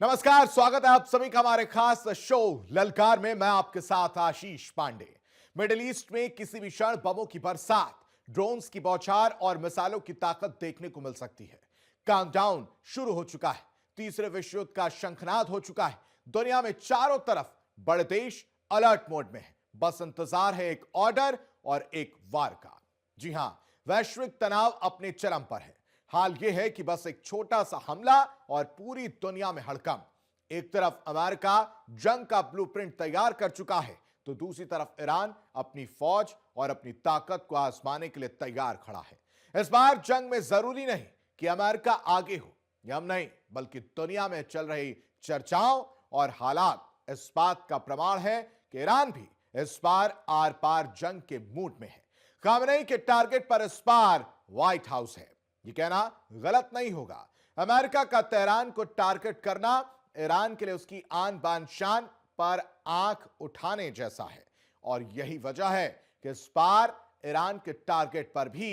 नमस्कार, स्वागत है आप सभी का हमारे खास शो ललकार में। मैं आपके साथ आशीष पांडे। मिडिल ईस्ट में किसी भी क्षण बमों की बरसात, ड्रोन्स की बौछार और मिसाइलों की ताकत देखने को मिल सकती है। काउंटडाउन शुरू हो चुका है। तीसरे विश्व युद्ध का शंखनाद हो चुका है। दुनिया में चारों तरफ बड़े देश अलर्ट मोड में है। बस इंतजार है एक ऑर्डर और एक वार का। जी हां, वैश्विक तनाव अपने चरम पर है। हाल यह है कि बस एक छोटा सा हमला और पूरी दुनिया में हड़कंप। एक तरफ अमेरिका जंग का ब्लूप्रिंट तैयार कर चुका है, तो दूसरी तरफ ईरान अपनी फौज और अपनी ताकत को आजमाने के लिए तैयार खड़ा है। इस बार जंग में जरूरी नहीं कि अमेरिका आगे हो या हम नहीं, बल्कि दुनिया में चल रही चर्चाओं और हालात इस बात का प्रमाण है कि ईरान भी इस बार आर पार जंग के मूड में है। खामनेई के टारगेट पर इस बार व्हाइट हाउस है। ये कहना गलत नहीं होगा। अमेरिका का तेहरान को टारगेट करना ईरान के लिए उसकी आन बान शान पर आंख उठाने जैसा है, और यही वजह है कि इस बार ईरान के टारगेट पर भी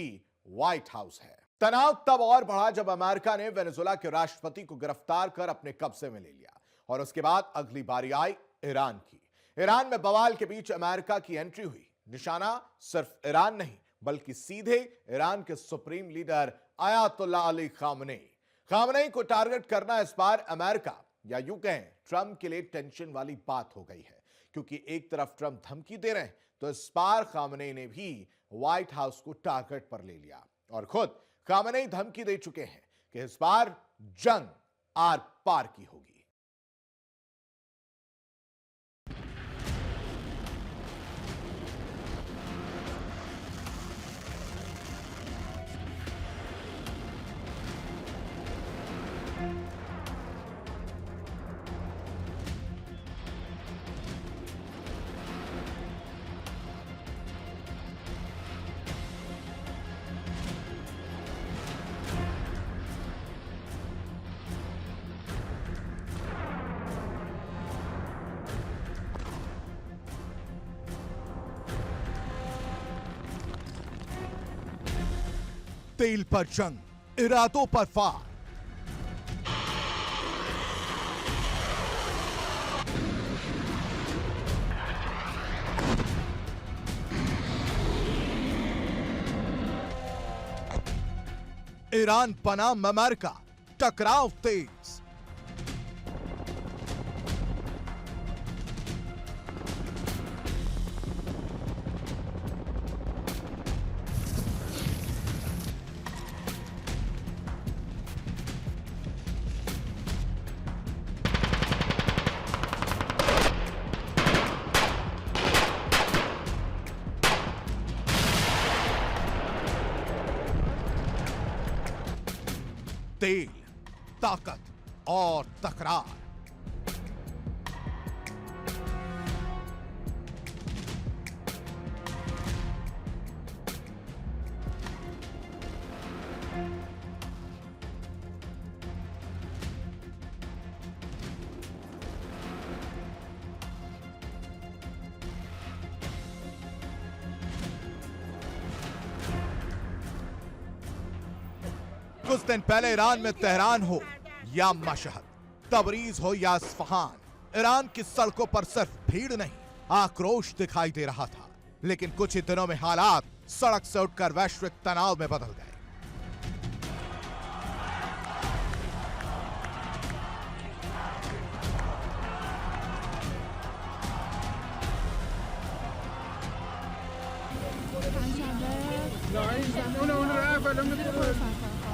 व्हाइट हाउस है। तनाव तब और बढ़ा जब अमेरिका ने वेनेजुएला के राष्ट्रपति को गिरफ्तार कर अपने कब्जे में ले लिया, और उसके बाद अगली बारी आई ईरान की। ईरान में बवाल के बीच अमेरिका की एंट्री हुई। निशाना सिर्फ ईरान नहीं, बल्कि सीधे ईरान के supreme leader Ayatollah Ali Khamenei. Khamenei को टारगेट करना इस बार अमेरिका या यूं कहें ट्रंप के लिए टेंशन वाली बात हो गई है, क्योंकि एक तरफ ट्रंप धमकी दे रहे हैं, तो इस बार खामनेई ने भी व्हाइट हाउस को टारगेट पर ले लिया, और खुद खामनेई धमकी दे चुके हैं कि इस बार जंग आर पार की होगी। तेल पर जंग, इरादों पर फार। ईरान बनाम अमेरिका, टकराव तेज। तेल, ताकत और तकरार। कुछ दिन पहले ईरान में तेहरान हो या मशहद, तबरीज हो या इस्फहान, ईरान की सड़कों पर सिर्फ भीड़ नहीं, आक्रोश दिखाई दे रहा था। लेकिन कुछ ही दिनों में हालात सड़क से उठकर वैश्विक तनाव में बदल गए।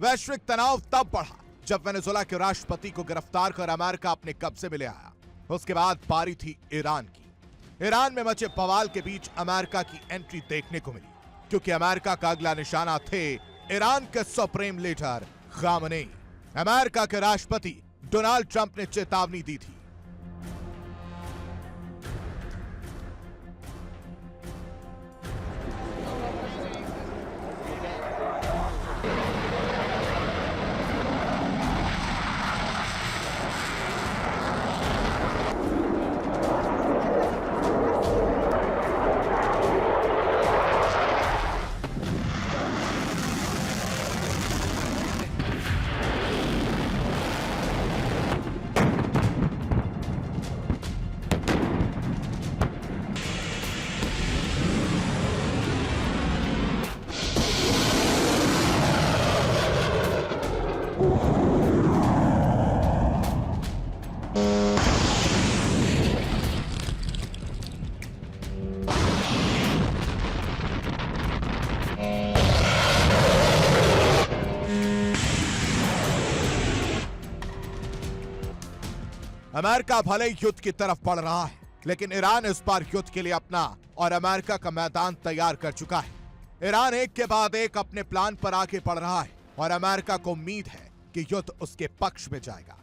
वैश्विक तनाव तब बढ़ा जब वेनेजुएला के राष्ट्रपति को गिरफ्तार कर अमेरिका अपने कब्जे में ले आया। उसके बाद बारी थी ईरान की। ईरान में मचे बवाल के बीच अमेरिका की एंट्री देखने को मिली, क्योंकि अमेरिका का अगला निशाना थे ईरान के सुप्रीम लीडर खामनेई। अमेरिका के राष्ट्रपति डोनाल्ड ट्रंप ने चेतावनी दी थी। अमेरिका भले ही युद्ध की तरफ बढ़ रहा है, लेकिन ईरान इस बार युद्ध के लिए अपना और अमेरिका का मैदान तैयार कर चुका है। ईरान एक के बाद एक अपने प्लान पर आगे बढ़ रहा है और अमेरिका को उम्मीद है कि युद्ध उसके पक्ष में जाएगा।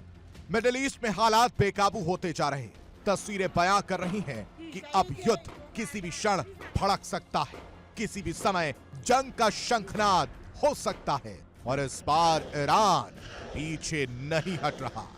मिडिल ईस्ट में हालात बेकाबू होते जा रहे हैं। तस्वीरें बयां कर रही हैं कि अब युद्ध किसी भी क्षण भड़क सकता है, किसी भी समय जंग का शंखनाद हो सकता है, और इस बार ईरान पीछे नहीं हट रहा।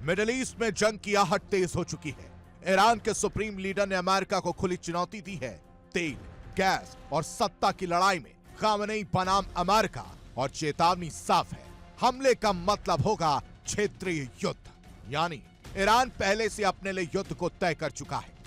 मिडिल ईस्ट में जंग की आहट तेज हो चुकी है। ईरान के सुप्रीम लीडर ने अमेरिका को खुली चुनौती दी है। तेल, गैस और सत्ता की लड़ाई में खामनेई बनाम अमेरिका, और चेतावनी साफ है, हमले का मतलब होगा क्षेत्रीय युद्ध। यानी ईरान पहले से अपने लिए युद्ध को तय कर चुका है।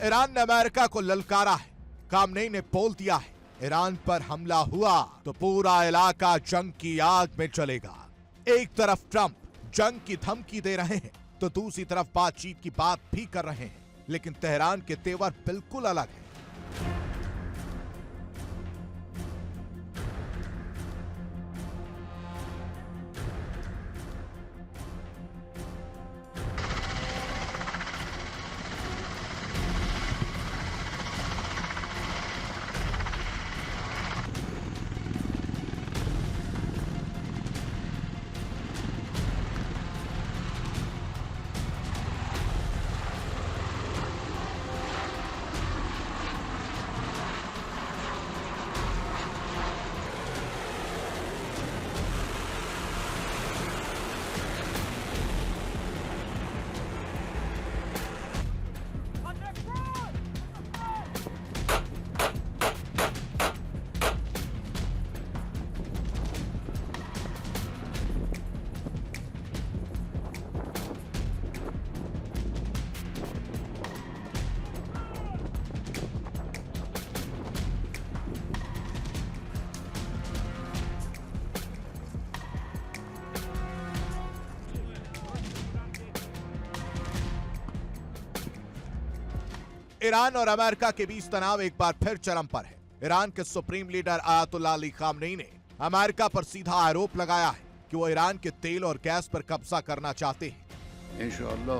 ईरान ने अमेरिका को ललकारा है। खामनेई ने बोल दिया है, ईरान पर हमला हुआ तो पूरा इलाका जंग की आग में जलेगा। एक तरफ ट्रंप जंग की धमकी दे रहे हैं तो दूसरी तरफ बातचीत की बात भी कर रहे हैं, लेकिन तेहरान के तेवर बिल्कुल अलग है। ईरान और अमेरिका के बीच तनाव एक बार फिर चरम पर है। ईरान के supreme leader ayatollah Ali Khamenei ने अमेरिका पर सीधा आरोप लगाया है कि वो ईरान के तेल और गैस पर कब्जा करना चाहते हैं। इंशाअल्लाह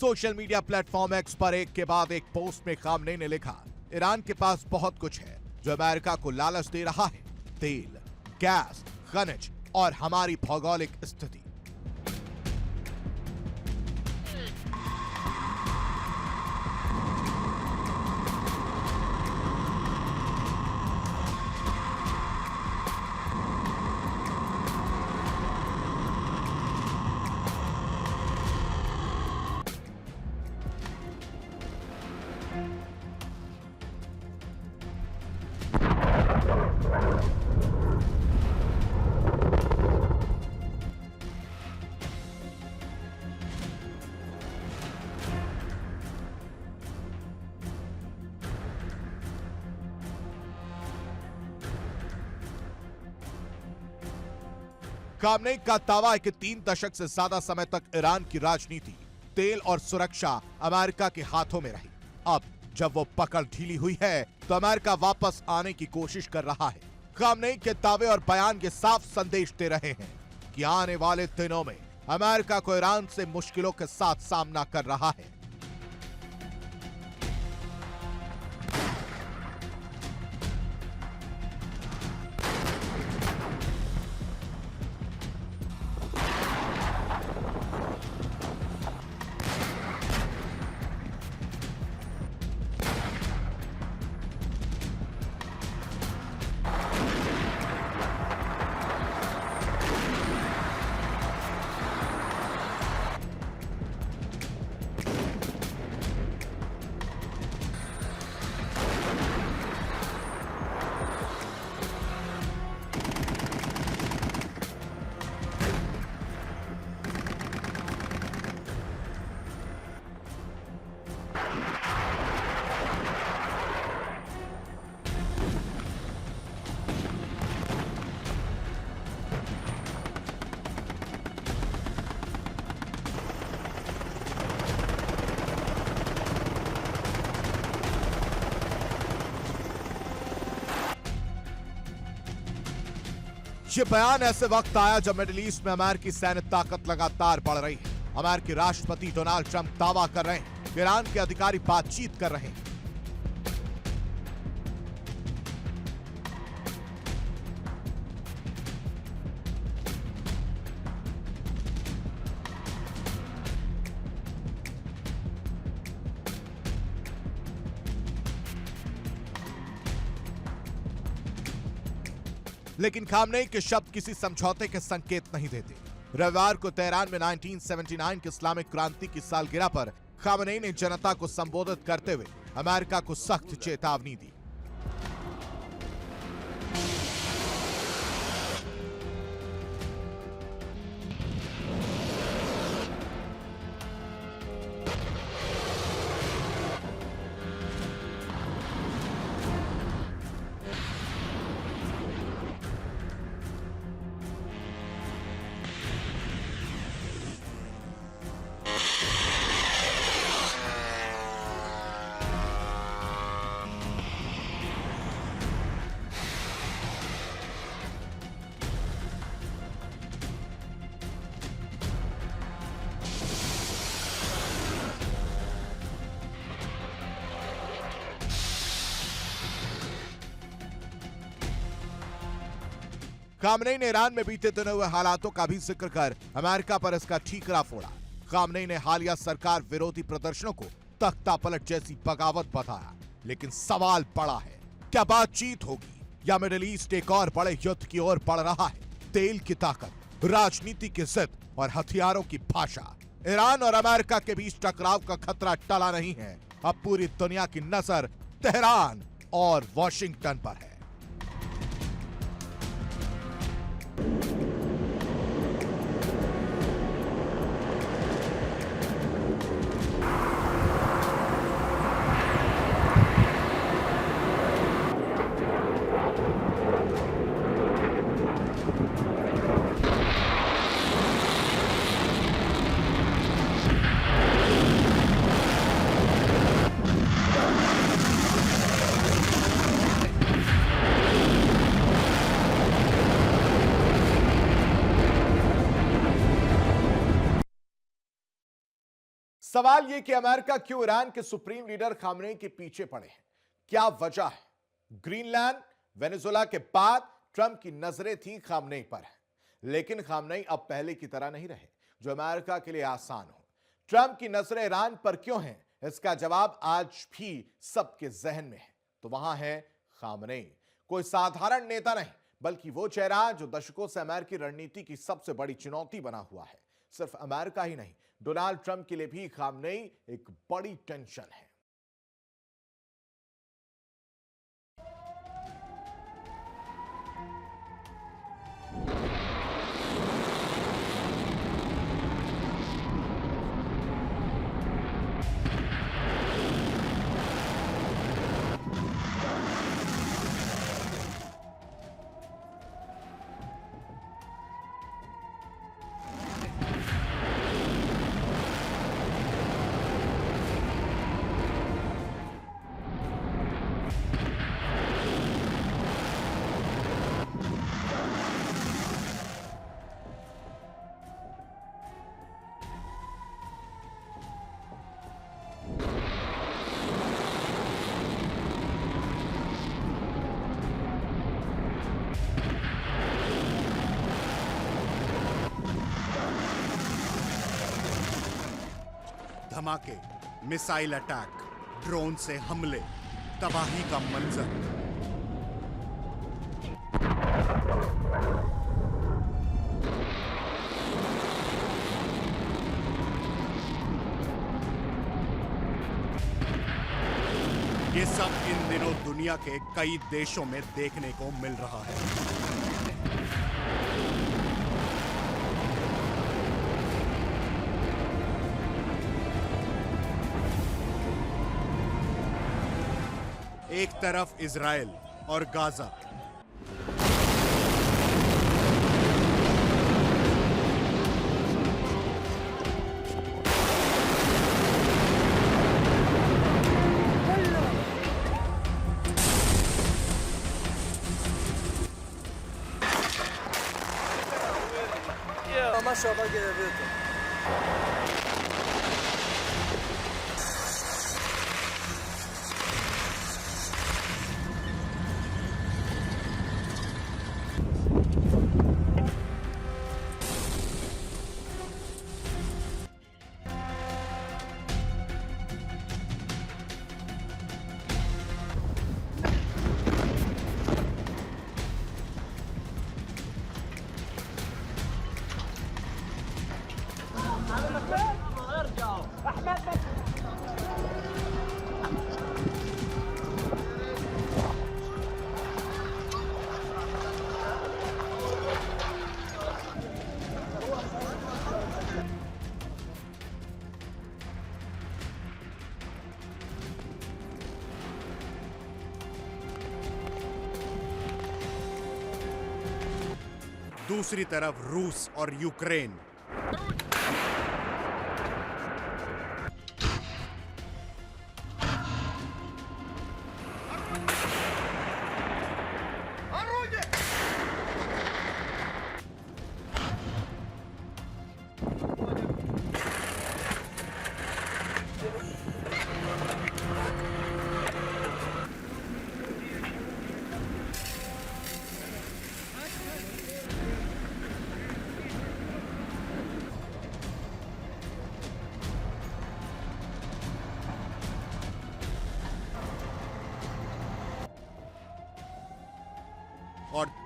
सोशल मीडिया प्लेटफॉर्म एक्स पर एक के बाद एक पोस्ट में खामनेई ने लिखा, ईरान के पास बहुत कुछ है जो अमेरिका को लालच दे रहा है, तेल, गैस, खनिज और हमारी भौगोलिक स्थिति। खामनेई का दावा है कि 3 दशक से ज्यादा समय तक ईरान की राजनीति, तेल और सुरक्षा अमेरिका के हाथों में रही। अब जब वो पकड़ ढीली हुई है तो अमेरिका वापस आने की कोशिश कर रहा है। खामनेई के दावे और बयान ये साफ संदेश दे रहे हैं कि आने वाले दिनों में अमेरिका को ईरान से मुश्किलों के साथ सामना कर रहा है। ये बयान ऐसे वक्त आया जब मिडिल ईस्ट में अमेरिकी सैन्य ताकत लगातार बढ़ रही है। अमेरिकी राष्ट्रपति डोनाल्ड ट्रंप दावा कर रहे हैं कि ईरान के अधिकारी बातचीत कर रहे हैं। लेकिन खामनेई के शब्द किसी समझौते के संकेत नहीं देते। रविवार को तेहरान में 1979 की इस्लामिक क्रांति की सालगिरह पर खामनेई ने जनता को संबोधित करते हुए अमेरिका को सख्त चेतावनी दी। खामनेई ने ईरान में बीते दिनों हुए हालातों का भी जिक्र कर अमेरिका पर इसका ठीकरा फोड़ा। खामनेई ने हालिया सरकार विरोधी प्रदर्शनों को तख्ता पलट जैसी बगावत बताया। लेकिन सवाल बड़ा है, क्या बातचीत होगी या मिडिल ईस्ट एक और बड़े युद्ध की ओर बढ़ रहा है? तेल की ताकत, राजनीति की जिद और हथियारों की भाषा। ईरान और अमेरिका के बीच टकराव का खतरा टला नहीं है। अब पूरी दुनिया की नजर तेहरान और वॉशिंगटन पर है। सवाल यह कि अमेरिका क्यों ईरान के सुप्रीम लीडर खामनेई के पीछे पड़े हैं? क्या वजह है? ग्रीनलैंड, वेनेजुएला के बाद ट्रंप की नजरें थी खामनेई पर, लेकिन खामनेई अब पहले की तरह नहीं रहे जो अमेरिका के लिए आसान हो। ट्रंप की नजरें ईरान पर क्यों हैं? इसका जवाब आज भी सबके जहन में है। तो वहां है खामनेई, कोई साधारण नेता नहीं, बल्कि वो चेहरा जो दशकों से अमेरिकी रणनीति की सबसे बड़ी चुनौती बना हुआ है। सिर्फ अमेरिका ही नहीं, डोनाल्ड ट्रंप के लिए भी खामनेई एक बड़ी टेंशन है। धमाके, मिसाइल अटैक, ड्रोन से हमले, तबाही का मंजर। ये सब इन दिनों दुनिया के कई देशों में देखने को मिल रहा है। एक तरफ इजराइल और गाजा, दूसरी तरफ रूस और यूक्रेन।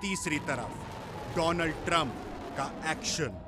तीसरी तरफ डोनाल्ड ट्रंप का एक्शन।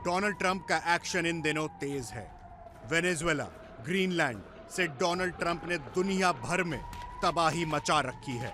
डोनाल्ड ट्रंप का एक्शन इन दिनों तेज है। वेनेजुएला, ग्रीनलैंड से डोनाल्ड ट्रंप ने दुनिया भर में तबाही मचा रखी है।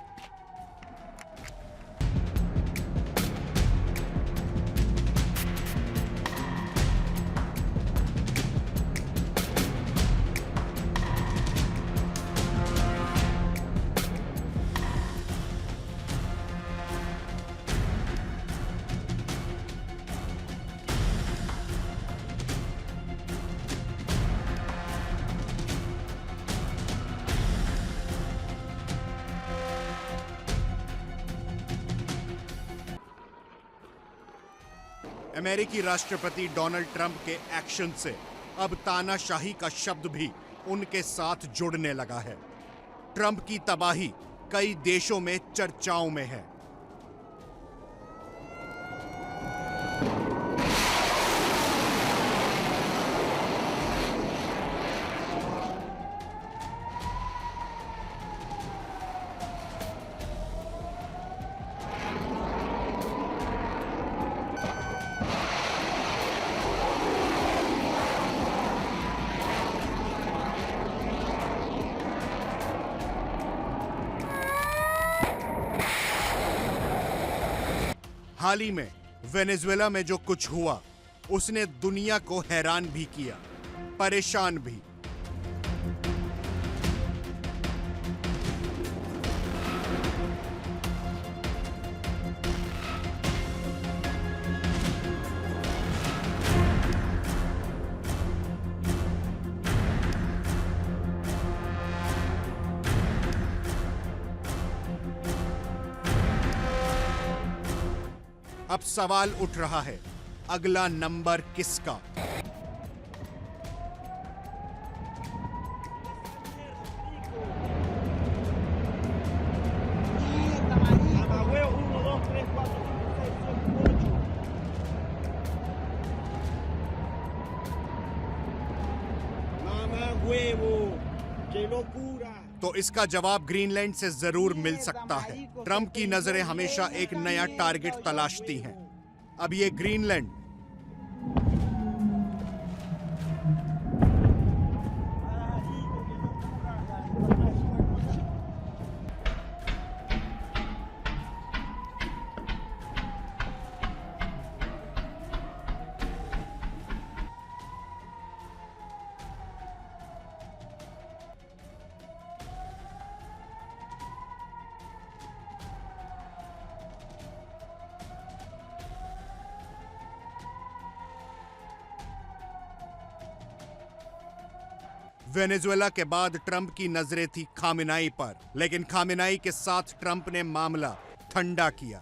अमेरिकी राष्ट्रपति डोनाल्ड ट्रंप के एक्शन से अब तानाशाही का शब्द भी उनके साथ जुड़ने लगा है। ट्रंप की तबाही कई देशों में चर्चाओं में है। हाल ही में वेनेजुएला में जो कुछ हुआ उसने दुनिया को हैरान भी किया, परेशान भी। अब सवाल उठ रहा है, अगला नंबर किसका? तो इसका जवाब ग्रीनलैंड से जरूर मिल सकता है। ट्रंप की नजरें हमेशा एक नया टारगेट तलाशती हैं। अब ये ग्रीनलैंड वेनेजुएला के बाद ट्रंप की नजरें थी खामेनाई पर, लेकिन खामेनाई के साथ ट्रंप ने मामला ठंडा किया।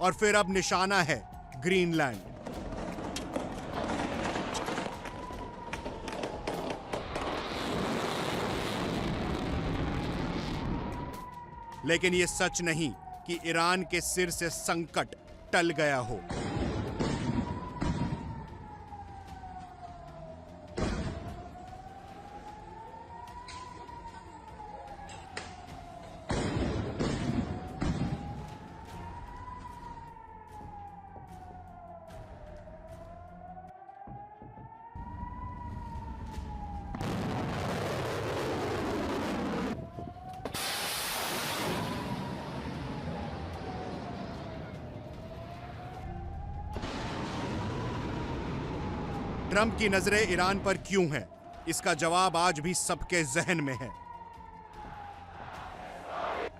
और फिर अब निशाना है ग्रीनलैंड। लेकिन यह सच नहीं कि ईरान के सिर से संकट टल गया हो। ट्रंप की नजरें ईरान पर क्यों हैं? इसका जवाब आज भी सबके जहन में है।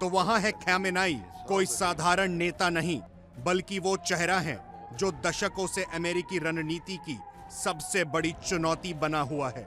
तो वहां है खamenei, कोई साधारण नेता नहीं बल्कि वो चेहरा है जो दशकों से अमेरिकी रणनीति की सबसे बड़ी चुनौती बना हुआ है।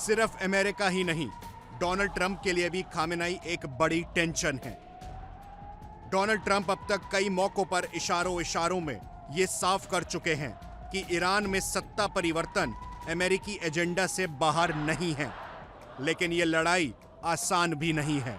सिर्फ अमेरिका ही नहीं, डोनाल्ड ट्रंप के लिए भी खामेनेई एक बड़ी टेंशन है। डोनाल्ड ट्रंप अब तक कई मौकों पर इशारों में ये साफ कर चुके हैं कि ईरान में सत्ता परिवर्तन अमेरिकी एजेंडा से बाहर नहीं है, लेकिन ये लड़ाई आसान भी नहीं है।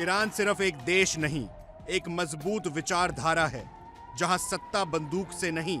ईरान सिर्फ एक देश नहीं, एक मजबूत विचारधारा है जहां सत्ता बंदूक से नहीं,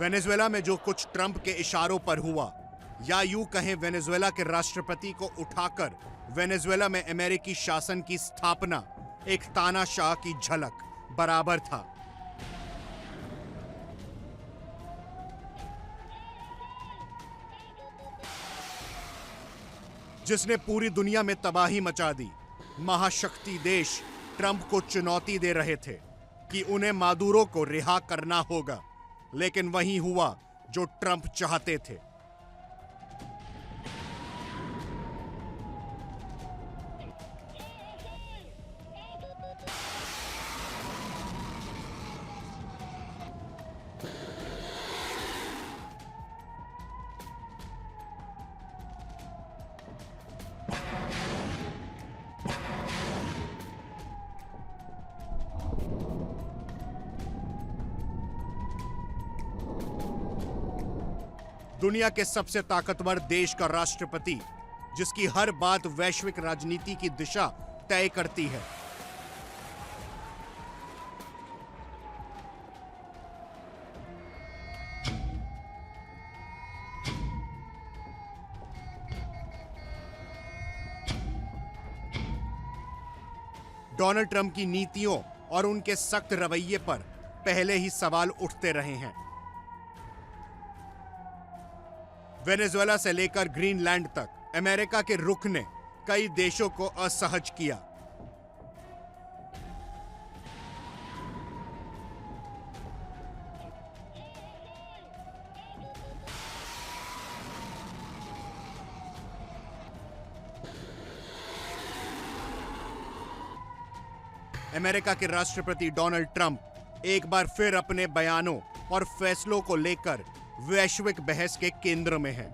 वेनेजुएला में जो कुछ ट्रंप के इशारों पर हुआ, या यूं कहें वेनेजुएला के राष्ट्रपति को उठाकर वेनेजुएला में अमेरिकी शासन की स्थापना एक तानाशाह की झलक बराबर था। जिसने पूरी दुनिया में तबाही मचा दी। महाशक्ति देश ट्रंप को चुनौती दे रहे थे कि उन्हें मादुरो को रिहा करना होगा, लेकिन वही हुआ जो ट्रंप चाहते थे। दुनिया के सबसे ताकतवर देश का राष्ट्रपति, जिसकी हर बात वैश्विक राजनीति की दिशा तय करती है। डोनाल्ड ट्रंप की नीतियों और उनके सख्त रवैये पर पहले ही सवाल उठते रहे हैं। वेनेजुएला से लेकर ग्रीनलैंड तक अमेरिका के रुख ने कई देशों को असहज किया। अमेरिका के राष्ट्रपति डोनाल्ड ट्रंप एक बार फिर अपने बयानों और फैसलों को लेकर वैश्विक बहस के केंद्र में है।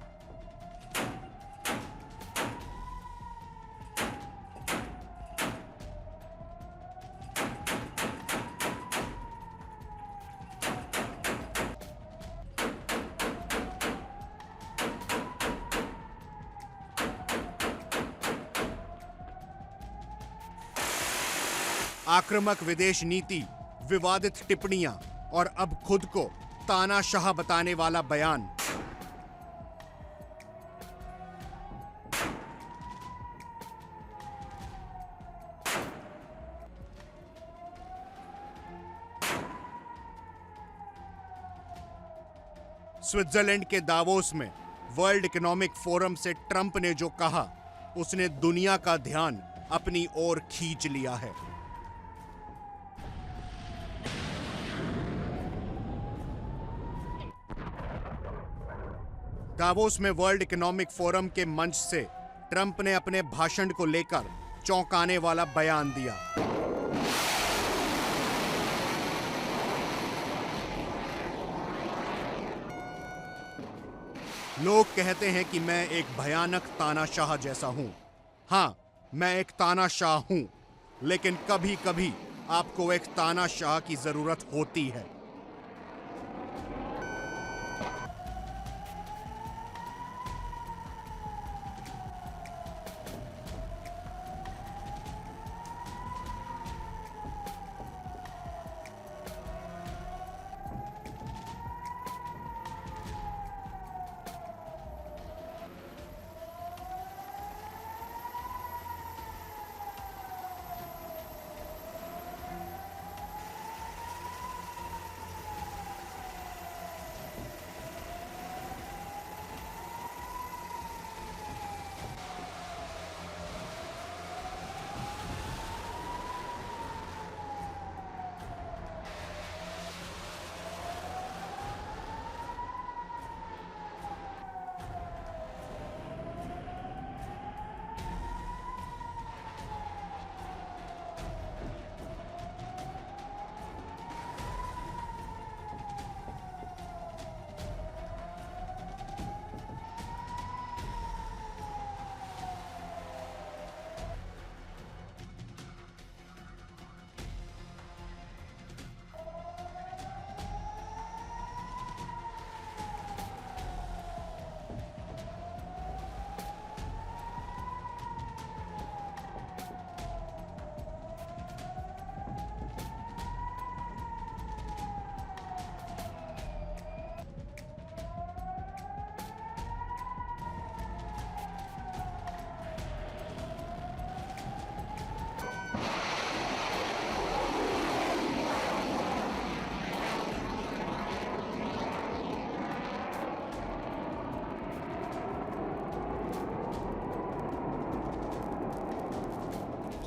आक्रामक विदेश नीति, विवादित टिप्पणियां और अब खुद को तानाशाह बताने वाला बयान। स्विट्जरलैंड के दावोस में वर्ल्ड इकोनॉमिक फोरम से ट्रंप ने जो कहा, उसने दुनिया का ध्यान अपनी ओर खींच लिया है। दावोस में वर्ल्ड इकोनॉमिक फोरम के मंच से ट्रंप ने अपने भाषण को लेकर चौंकाने वाला बयान दिया। लोग कहते हैं कि मैं एक भयानक तानाशाह जैसा हूं। हां, मैं एक तानाशाह हूं, लेकिन कभी कभी आपको एक तानाशाह की जरूरत होती है।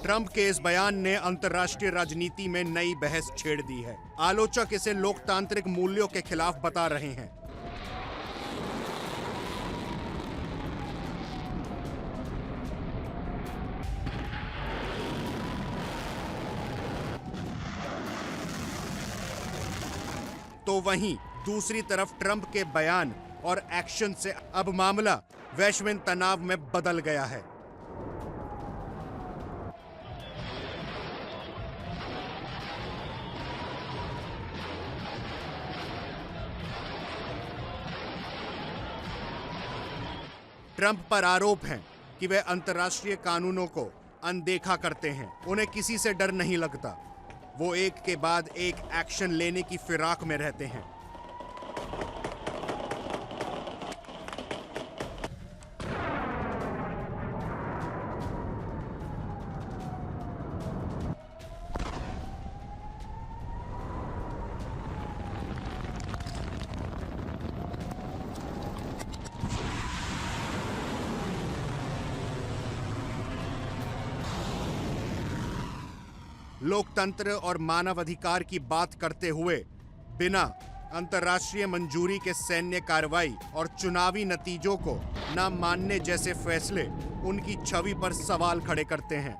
ट्रंप के इस बयान ने अंतर्राष्ट्रीय राजनीति में नई बहस छेड़ दी है। आलोचक इसे लोकतांत्रिक मूल्यों के खिलाफ बता रहे हैं। तो वहीं दूसरी तरफ ट्रंप के बयान और एक्शन से अब मामला वैश्विक तनाव में बदल गया है। ट्रंप पर आरोप है कि वे अंतर्राष्ट्रीय कानूनों को अनदेखा करते हैं। उन्हें किसी से डर नहीं लगता। वो एक के बाद एक एक्शन लेने की फिराक में रहते हैं। लोकतंत्र और मानवाधिकार की बात करते हुए बिना अंतर्राष्ट्रीय मंजूरी के सैन्य कार्रवाई और चुनावी नतीजों को न मानने जैसे फैसले उनकी छवि पर सवाल खड़े करते हैं।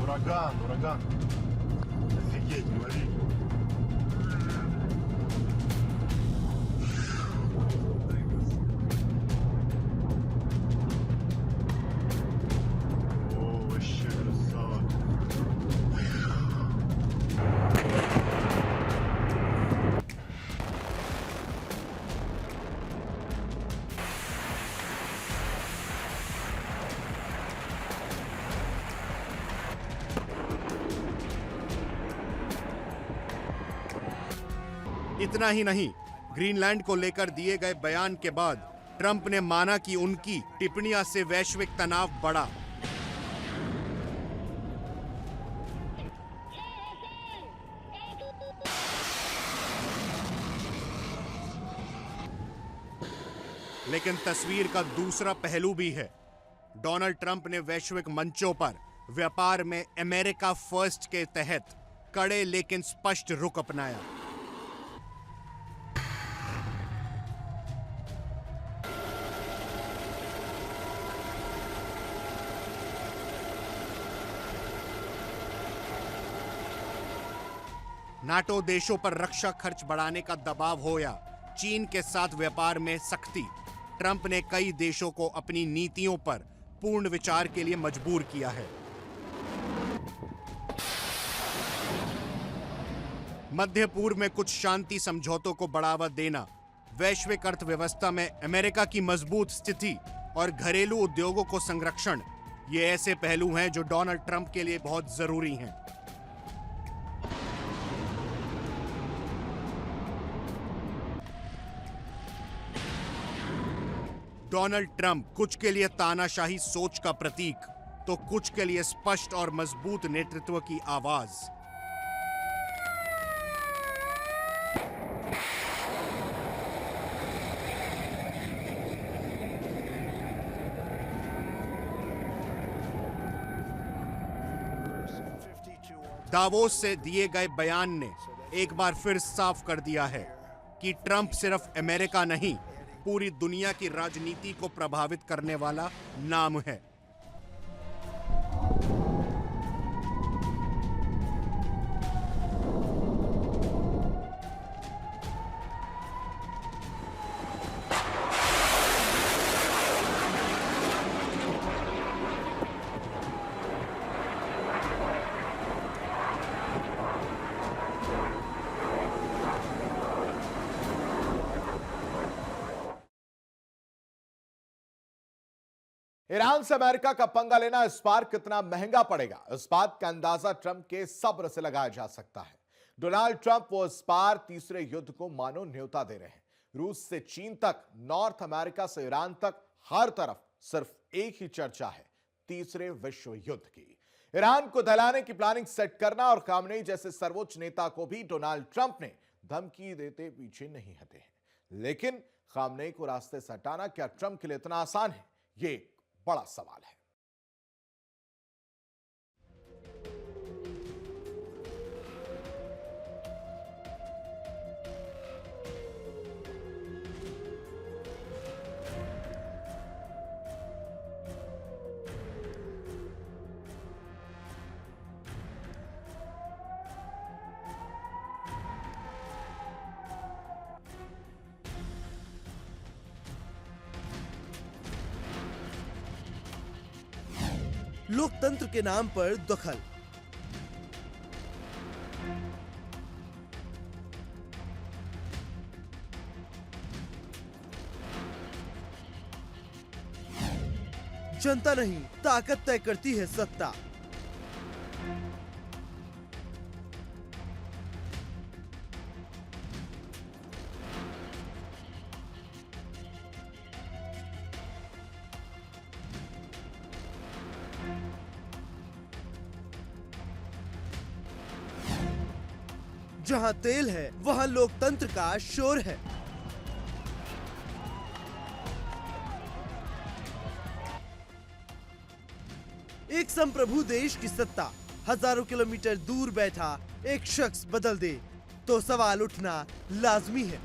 Ураган. Офигеть, говори. О, вообще красава. इतना ही नहीं, ग्रीनलैंड को लेकर दिए गए बयान के बाद ट्रंप ने माना कि उनकी टिप्पणियां से वैश्विक तनाव बढ़ा। लेकिन तस्वीर का दूसरा पहलू भी है। डोनाल्ड ट्रंप ने वैश्विक मंचों पर व्यापार में अमेरिका फर्स्ट के तहत कड़े लेकिन स्पष्ट रुख अपनाया। नाटो देशों पर रक्षा खर्च बढ़ाने का दबाव हो या चीन के साथ व्यापार में सख्ती, ट्रंप ने कई देशों को अपनी नीतियों पर पूर्ण विचार के लिए मजबूर किया है। मध्य पूर्व में कुछ शांति समझौतों को बढ़ावा देना, वैश्विक अर्थव्यवस्था में अमेरिका की मजबूत स्थिति और घरेलू उद्योगों को संरक्षण, ये ऐसे पहलू हैं जो डोनाल्ड ट्रंप के लिए बहुत जरूरी हैं। डोनाल्ड ट्रंप कुछ के लिए तानाशाही सोच का प्रतीक, तो कुछ के लिए स्पष्ट और मजबूत नेतृत्व की आवाज। दावोस से दिए गए बयान ने एक बार फिर साफ कर दिया है कि ट्रंप सिर्फ अमेरिका नहीं, पूरी दुनिया की राजनीति को प्रभावित करने वाला नाम है। ईरान से अमेरिका का पंगा लेना इस बार कितना महंगा पड़ेगा, इस बात का अंदाजा ट्रंप के सब्र से लगाया जा सकता है। डोनाल्ड ट्रंप वो इस बार तीसरे युद्ध को मानो न्योता दे रहे हैं। रूस से चीन तक, नॉर्थ अमेरिका से ईरान तक, हर तरफ सिर्फ एक ही चर्चा है, तीसरे विश्व युद्ध की। ईरान को दहलाने की प्लानिंग सेट करना और खामनेई जैसे सर्वोच्च नेता को भी डोनाल्ड ट्रंप ने धमकी देते पीछे नहीं हटे हैं। लेकिन खामनेई को रास्ते से हटाना क्या ट्रंप के लिए इतना आसान है? ये बड़ा सवाल है। लोकतंत्र के नाम पर दखल, जनता नहीं ताकत तय करती है सत्ता। जहां तेल है वहां लोकतंत्र का शोर है। एक संप्रभु देश की सत्ता हजारों किलोमीटर दूर बैठा एक शख्स बदल दे तो सवाल उठना लाजमी है।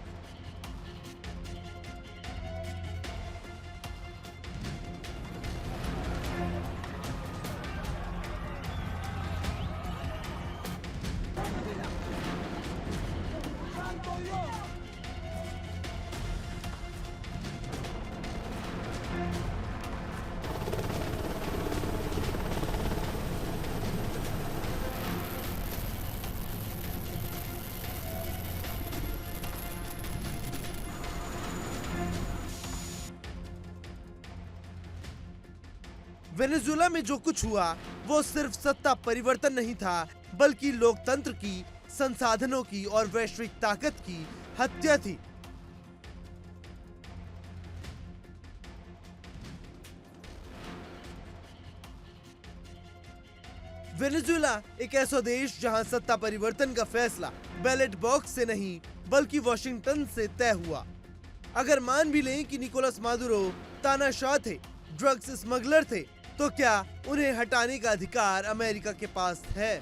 वेनेजुएला में जो कुछ हुआ वो सिर्फ सत्ता परिवर्तन नहीं था, बल्कि लोकतंत्र की, संसाधनों की और वैश्विक ताकत की हत्या थी। वेनेजुएला एक ऐसा देश जहां सत्ता परिवर्तन का फैसला बैलेट बॉक्स से नहीं बल्कि वॉशिंगटन से तय हुआ। अगर मान भी लें कि निकोलस मादुरो तानाशाह थे, ड्रग्स स्मगलर थे, तो क्या उन्हें हटाने का अधिकार अमेरिका के पास है?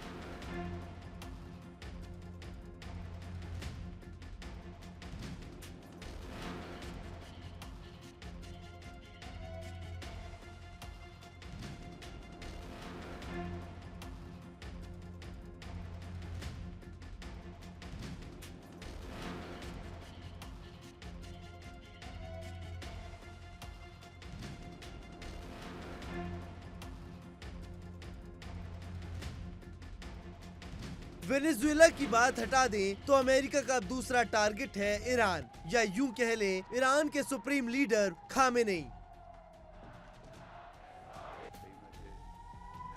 वेनेजुएला की बात हटा दें तो अमेरिका का दूसरा टारगेट है ईरान, या यूं कह लें ईरान के सुप्रीम लीडर खामेनेई।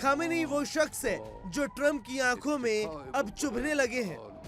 खामेनेई वो शख्स है जो ट्रम्प की आंखों में अब चुभने लगे हैं।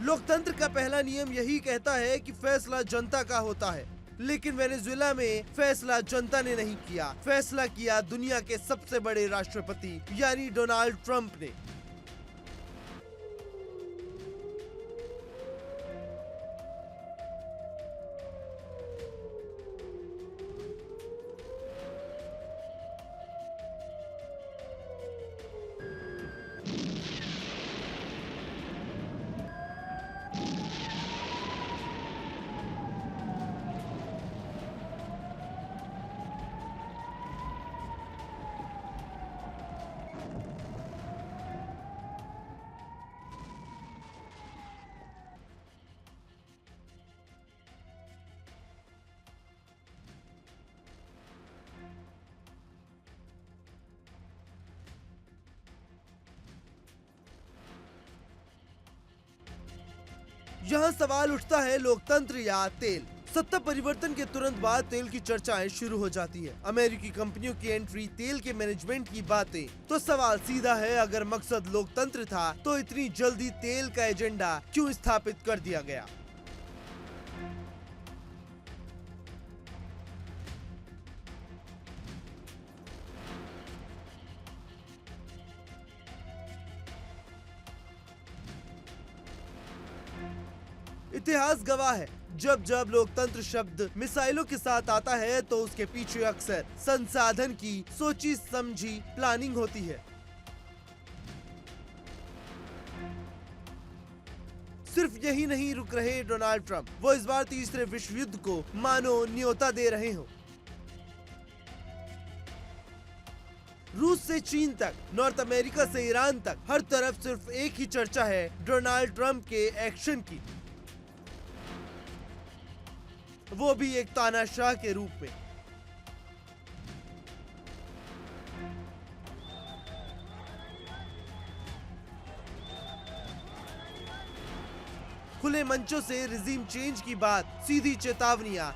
लोकतंत्र का पहला नियम यही कहता है कि फैसला जनता का होता है, लेकिन वेनेजुएला में फैसला जनता ने नहीं किया, फैसला किया दुनिया के सबसे बड़े राष्ट्रपति यानी डोनाल्ड ट्रंप ने। यहाँ सवाल उठता है लोकतंत्र या तेल। सत्ता परिवर्तन के तुरंत बाद तेल की चर्चाएं शुरू हो जाती है, अमेरिकी कंपनियों की एंट्री, तेल के मैनेजमेंट की बातें। तो सवाल सीधा है, अगर मकसद लोकतंत्र था तो इतनी जल्दी तेल का एजेंडा क्यों स्थापित कर दिया गया? इतिहास गवाह है, जब जब लोकतंत्र शब्द मिसाइलों के साथ आता है तो उसके पीछे अक्सर संसाधन की सोची समझी प्लानिंग होती है। सिर्फ यही नहीं रुक रहे डोनाल्ड ट्रंप, वो इस बार तीसरे विश्व युद्ध को मानो न्योता दे रहे हो। रूस से चीन तक, नॉर्थ अमेरिका से ईरान तक, हर तरफ सिर्फ एक ही चर्चा है डोनाल्ड ट्रंप के एक्शन की, वो भी एक तानाशाह के रूप में। खुले मंचों से रिजीम चेंज की बात, सीधी चेतावनियां।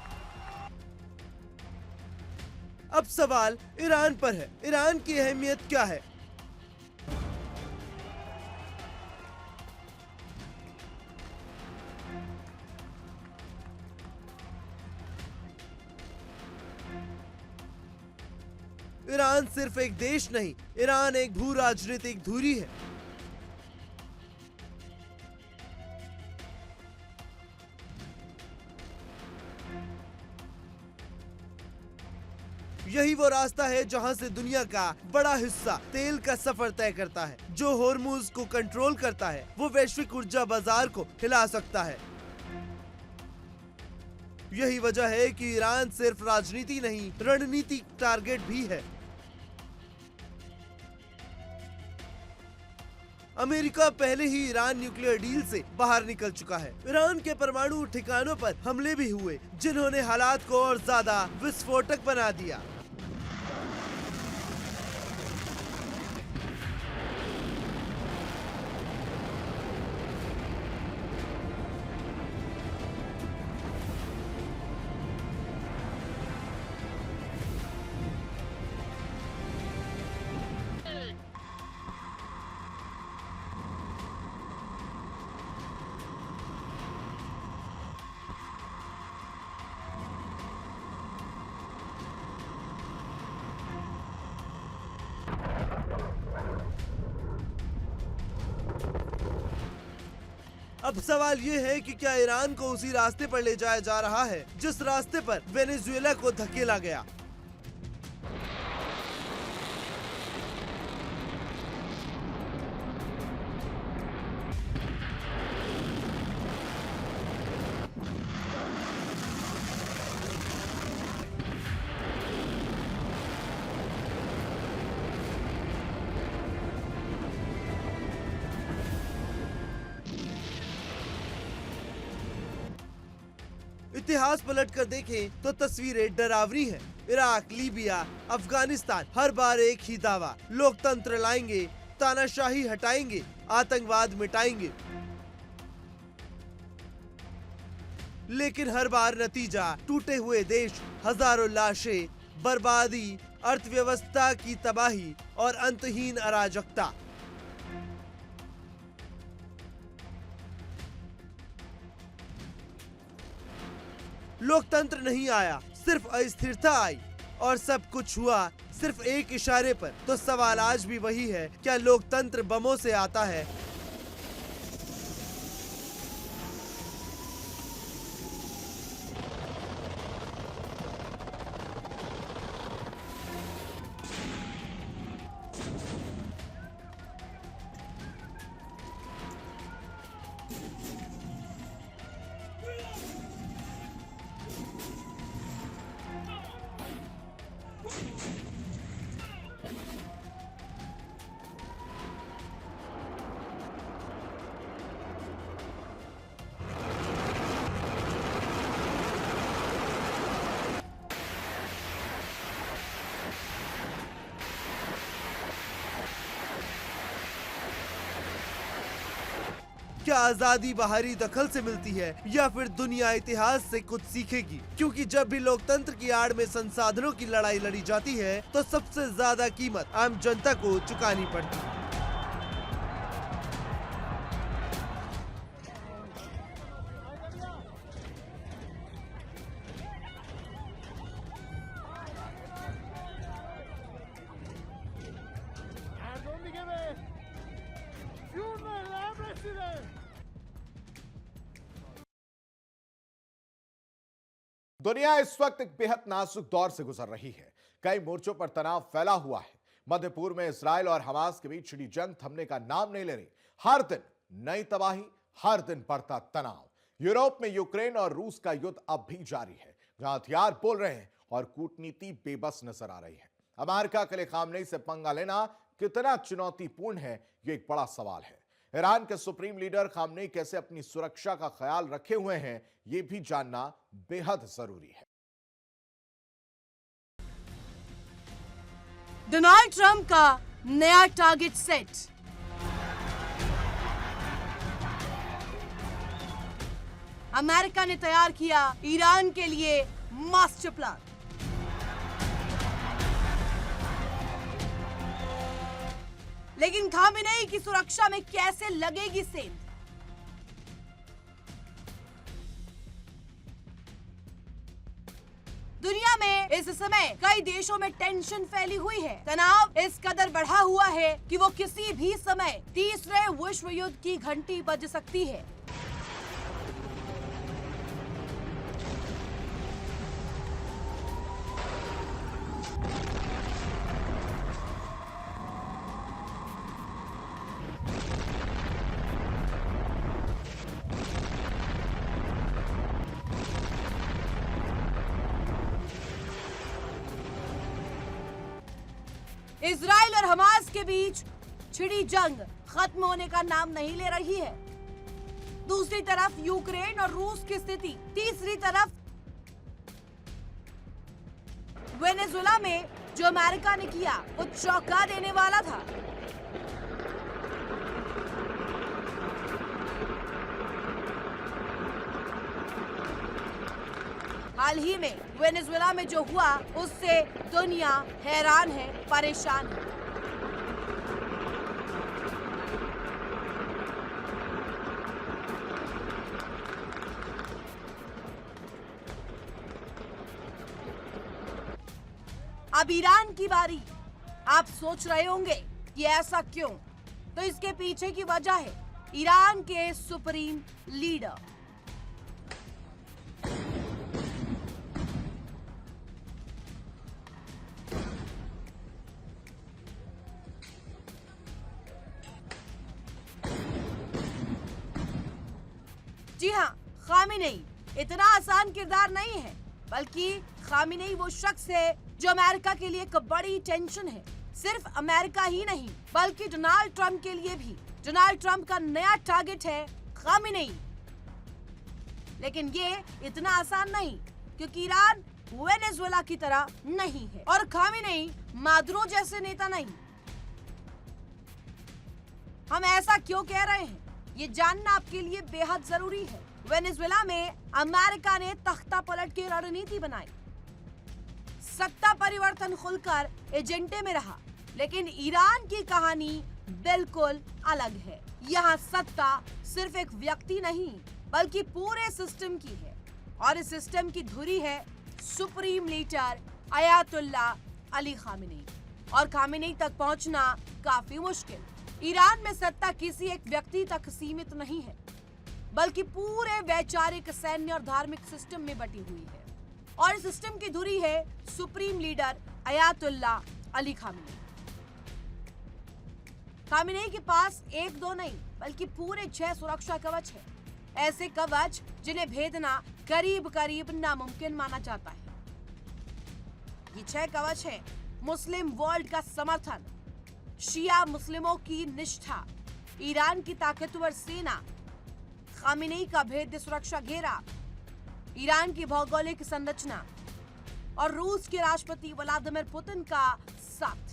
अब सवाल ईरान पर है, ईरान की अहमियत क्या है? ईरान सिर्फ एक देश नहीं, ईरान एक भू राजनीतिक धुरी है। यही वो रास्ता है जहां से दुनिया का बड़ा हिस्सा तेल का सफर तय करता है। जो होर्मुज को कंट्रोल करता है वो वैश्विक ऊर्जा बाजार को हिला सकता है। यही वजह है कि ईरान सिर्फ राजनीति नहीं, रणनीतिक टारगेट भी है। अमेरिका पहले ही ईरान न्यूक्लियर डील से बाहर निकल चुका है। ईरान के परमाणु ठिकानों पर हमले भी हुए, जिन्होंने हालात को और ज्यादा विस्फोटक बना दिया। अब सवाल ये है कि क्या ईरान को उसी रास्ते पर ले जाया जा रहा है जिस रास्ते पर वेनेजुएला को धकेला गया। इतिहास पलटकर देखें तो तस्वीरें डरावनी हैं। इराक, लीबिया, अफगानिस्तान, हर बार एक ही दावा, लोकतंत्र लाएंगे, तानाशाही हटाएंगे, आतंकवाद मिटाएंगे। लेकिन हर बार नतीजा टूटे हुए देश, हजारों लाशें, बर्बादी, अर्थव्यवस्था की तबाही और अंतहीन अराजकता। लोकतंत्र नहीं आया, सिर्फ अस्थिरता आई और सब कुछ हुआ सिर्फ एक इशारे पर। तो सवाल आज भी वही है, क्या लोकतंत्र बमों से आता है? क्या आजादी बाहरी दखल से मिलती है या फिर दुनिया इतिहास से कुछ सीखेगी? क्योंकि जब भी लोकतंत्र की आड़ में संसाधनों की लड़ाई लड़ी जाती है तो सबसे ज्यादा कीमत आम जनता को चुकानी पड़ती है। दुनिया इस वक्त एक बेहद नाजुक दौर से गुजर रही है। कई मोर्चों पर तनाव फैला हुआ है। मध्य पूर्व में इजराइल और हमास के बीच छिड़ी जंग थमने का नाम नहीं ले रही। हर दिन नई तबाही, हर दिन बढ़ता तनाव। यूरोप में यूक्रेन और रूस का युद्ध अब भी जारी है, जहां हथियार बोल रहे हैं और कूटनीति बेबस नजर आ रही है। अमेरिका के लिए खामनेई से पंगा लेना कितना चुनौतीपूर्ण है, ये एक बड़ा सवाल है। ईरान के सुप्रीम लीडर खामनेई कैसे अपनी सुरक्षा का ख्याल रखे हुए हैं, यह भी जानना बेहद जरूरी है। डोनाल्ड ट्रंप का नया टारगेट सेट। अमेरिका ने तैयार किया ईरान के लिए मास्टर प्लान। लेकिन खामेनेई की सुरक्षा में कैसे लगेगी सेंध? दुनिया में इस समय कई देशों में टेंशन फैली हुई है। तनाव इस कदर बढ़ा हुआ है कि वो किसी भी समय तीसरे विश्व युद्ध की घंटी बज सकती है। इजराइल और हमास के बीच छिड़ी जंग खत्म होने का नाम नहीं ले रही है। दूसरी तरफ यूक्रेन और रूस की स्थिति, तीसरी तरफ वेनेजुएला में जो अमेरिका ने किया वो चौंका देने वाला था। हाल ही में वेनेजुएला में जो हुआ उससे दुनिया हैरान है, परेशान है। अब ईरान की बारी। आप सोच रहे होंगे कि ऐसा क्यों? तो इसके पीछे की वजह है ईरान के सुप्रीम लीडर। जी हाँ, खामेनेई इतना आसान किरदार नहीं है, बल्कि खामेनेई वो शख्स है जो अमेरिका के लिए एक बड़ी टेंशन है। सिर्फ अमेरिका ही नहीं, बल्कि डोनाल्ड ट्रंप के लिए भी। डोनाल्ड ट्रंप का नया टारगेट है खामेनेई। लेकिन ये इतना आसान नहीं, क्योंकि ईरान वेनेजुएला की तरह नहीं है और खामेनेई मादुरो जैसे नेता नहीं। हम ऐसा क्यों कह रहे हैं, ये जानना आपके लिए बेहद जरूरी है। वेनेजुएला में अमेरिका ने तख्ता पलट की रणनीति बनाई। सत्ता परिवर्तन खुलकर एजेंडे में रहा, लेकिन ईरान की कहानी बिल्कुल अलग है। यहाँ सत्ता सिर्फ एक व्यक्ति नहीं, बल्कि पूरे सिस्टम की है, और इस सिस्टम की धुरी है supreme leader Ayatollah Ali Khamenei. और खामेनेई तक पहुंचना काफी मुश्किल। ईरान में सत्ता किसी एक व्यक्ति तक सीमित नहीं है, बल्कि पूरे वैचारिक, सैन्य और धार्मिक सिस्टम में बटी हुई है, और इस सिस्टम की धुरी है supreme leader Ayatollah Ali Khamenei. Khamenei के पास एक दो नहीं, बल्कि पूरे 6 सुरक्षा कवच है। ऐसे कवच जिन्हें भेदना करीब करीब नामुमकिन माना जाता है। ये 6 कवच है मुस्लिम वर्ल्ड का समर्थन, शिया मुस्लिमों की निष्ठा, ईरान की ताकतवर सेना, खामेनेई का भेद्य सुरक्षा घेरा, ईरान की भौगोलिक संरचना और रूस के राष्ट्रपति व्लादिमीर पुतिन का साथ।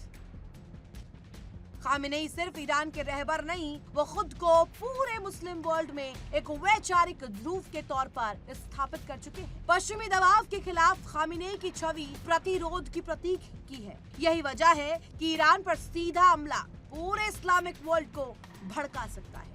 खामेनेई सिर्फ ईरान के रहबर नहीं, वो खुद को पूरे मुस्लिम वर्ल्ड में एक वैचारिक ध्रुव के तौर पर स्थापित कर चुके हैं। पश्चिमी दबाव के खिलाफ खामेनेई की छवि प्रतिरोध की प्रतीक की है। यही वजह है कि ईरान पर सीधा हमला पूरे इस्लामिक वर्ल्ड को भड़का सकता है।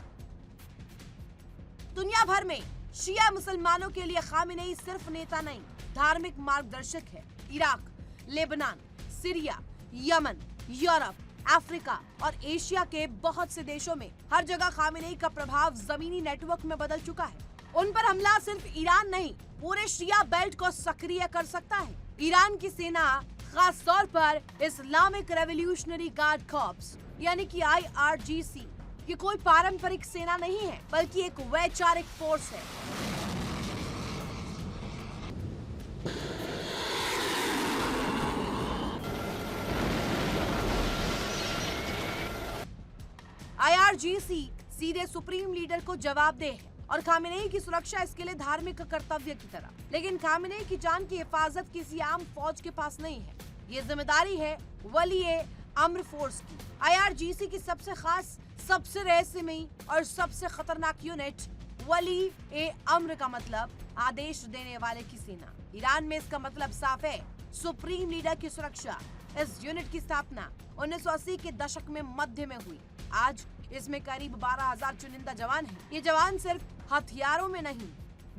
दुनिया भर में शिया मुसलमानों के लिए खामेनेई सिर्फ नेता नहीं, धार्मिक मार्गदर्शक है। Iraq, Lebanon, Syria, Yemen, Europe, Africa और एशिया के बहुत से देशों में हर जगह खामेनेई का प्रभाव जमीनी नेटवर्क में बदल चुका है। उन पर हमला सिर्फ ईरान नहीं, पूरे शिया बेल्ट को सक्रिय कर सकता है। ईरान की सेना, खास तौर पर इस्लामिक रेवोल्यूशनरी गार्ड कॉर्प्स यानी कि IRGC, ये कोई पारंपरिक सेना नहीं है, बल्कि एक वैचारिक फोर्स है। IRGC सीधे सुप्रीम लीडर को जवाबदेह है और खामेनेई की सुरक्षा इसके लिए धार्मिक कर्तव्य की तरह। लेकिन खामेनेई की जान की हिफाजत किसी आम फौज के पास नहीं है, ये जिम्मेदारी है वली अम्र फोर्स की। IRGC की सबसे खास, सबसे रहस्यमयी और सबसे खतरनाक यूनिट वली अम्र का मतलब आदेश देने वाले की सेना। ईरान में इसका मतलब साफ है, सुप्रीम लीडर की सुरक्षा। इस यूनिट की स्थापना 1980 के दशक में मध्य में हुई। आज इसमें करीब 12,000 चुनिंदा जवान हैं। ये जवान सिर्फ हथियारों में नहीं,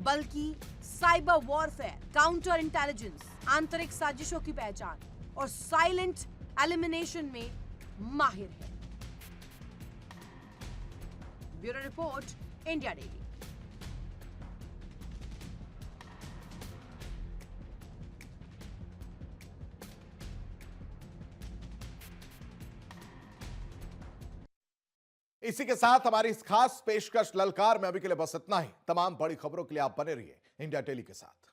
बल्कि साइबर वॉरफेयर, काउंटर इंटेलिजेंस, आंतरिक साजिशों की पहचान और साइलेंट एलिमिनेशन में माहिर है। Bureau report, India daily. इसी के साथ हमारी इस खास पेशकश ललकार में अभी के लिए बस इतना ही। तमाम बड़ी खबरों के लिए आप बने रहिए इंडिया टेली के साथ।